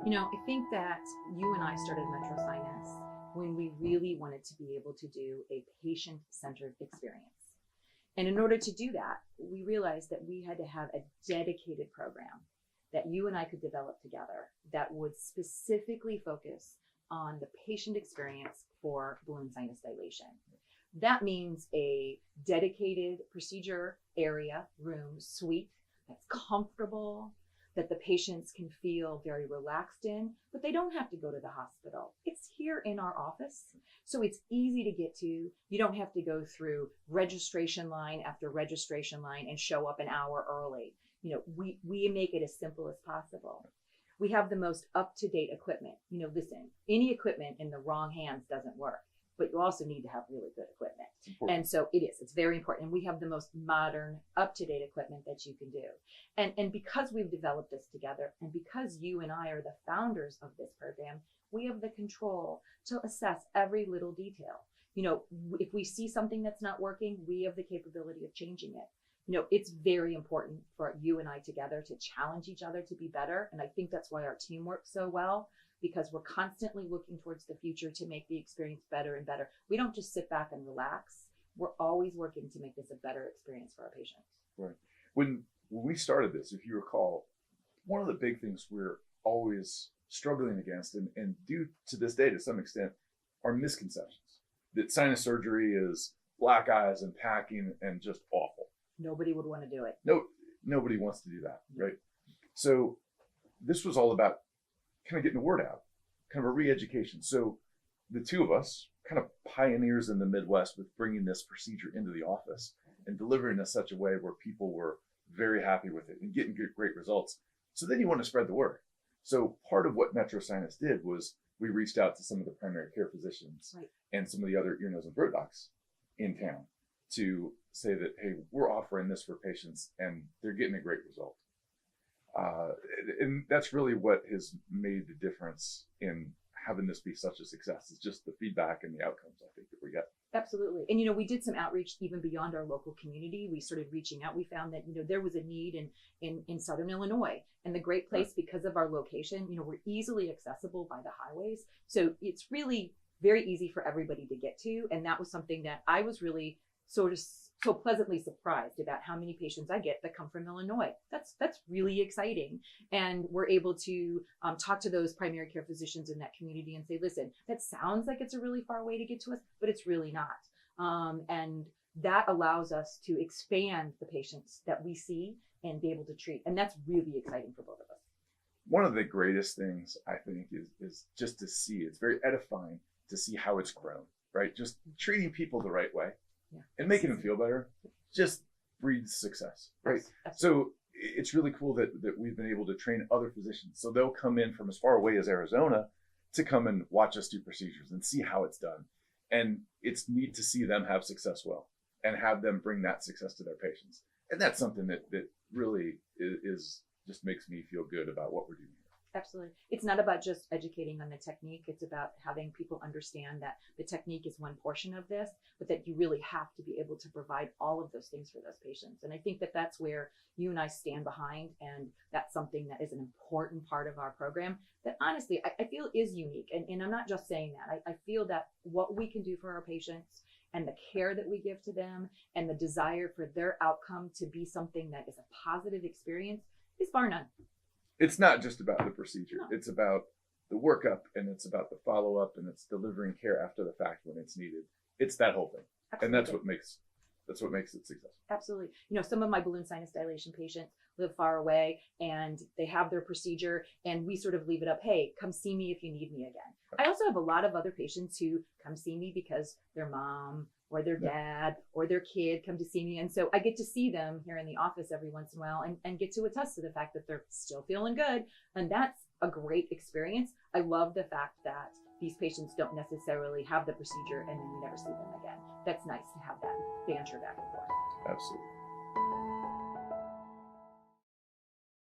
I think that you and I started Metro Sinus when we really wanted to be able to do a patient-centered experience. And in order to do that, we realized that we had to have a dedicated program that you and I could develop together that would specifically focus on the patient experience for balloon sinus dilation. That means a dedicated procedure area, room, suite that's comfortable, that the patients can feel very relaxed in, but they don't have to go to the hospital. It's here in our office. So it's easy to get to. You don't have to go through registration line after registration line and show up an hour early. We make it as simple as possible. We have the most up-to-date equipment. Listen, any equipment in the wrong hands doesn't work, but you also need to have really good equipment. And so it's very important. And we have the most modern, up-to-date equipment that you can do. And because we've developed this together, and because you and I are the founders of this program, we have the control to assess every little detail. If we see something that's not working, we have the capability of changing it. It's very important for you and I together to challenge each other to be better. And I think that's why our team works so well, because we're constantly looking towards the future to make the experience better and better. We don't just sit back and relax. We're always working to make this a better experience for our patients. Right. When we started this, if you recall, one of the big things we're always struggling against, and due to this day to some extent, are misconceptions. That sinus surgery is black eyes and packing and just awful. Nobody would want to do it. No, nobody wants to do that, right? So this was all about kind of getting the word out, kind of a re-education. So the two of us, kind of pioneers in the Midwest with bringing this procedure into the office and delivering it in such a way where people were very happy with it and getting great results. So then you want to spread the word. So part of what Metro Sinus did was we reached out to some of the primary care physicians and some of the other ear, nose, and throat docs in town to say that, hey, we're offering this for patients and they're getting a great result. And that's really what has made the difference in having this be such a success. It's just the feedback and the outcomes, I think, that we get. Absolutely. And, we did some outreach even beyond our local community. We started reaching out. We found that, there was a need in Southern Illinois. And the great place, because of our location, we're easily accessible by the highways. So it's really very easy for everybody to get to. And that was something that I was really sort of so pleasantly surprised about how many patients I get that come from Illinois. That's really exciting. And we're able to talk to those primary care physicians in that community and say, listen, that sounds like it's a really far way to get to us, but it's really not. And that allows us to expand the patients that we see and be able to treat. And that's really exciting for both of us. One of the greatest things I think is just to see, it's very edifying to see how it's grown, right? Just treating people the right way. Yeah. And making them feel better just breeds success, right? So it's really cool that we've been able to train other physicians. So they'll come in from as far away as Arizona to come and watch us do procedures and see how it's done. And it's neat to see them have success well and have them bring that success to their patients. And that's something that really is just makes me feel good about what we're doing here. Absolutely. It's not about just educating on the technique. It's about having people understand that the technique is one portion of this, but that you really have to be able to provide all of those things for those patients. And I think that that's where you and I stand behind. And that's something that is an important part of our program that honestly, I feel is unique. And I'm not just saying that. I feel that what we can do for our patients and the care that we give to them and the desire for their outcome to be something that is a positive experience is bar none. It's not just about the procedure. No. It's about the workup, and it's about the follow-up, and it's delivering care after the fact when it's needed. It's that whole thing. Absolutely. And that's what makes it successful. Absolutely. Some of my balloon sinus dilation patients live far away and they have their procedure and we sort of leave it up. Hey, come see me if you need me again. Right. I also have a lot of other patients who come see me because their mom or their dad or their kid come to see me. And so I get to see them here in the office every once in a while and get to attest to the fact that they're still feeling good. And that's a great experience. I love the fact that these patients don't necessarily have the procedure and then we never see them again. That's nice to have that banter back and forth. Absolutely.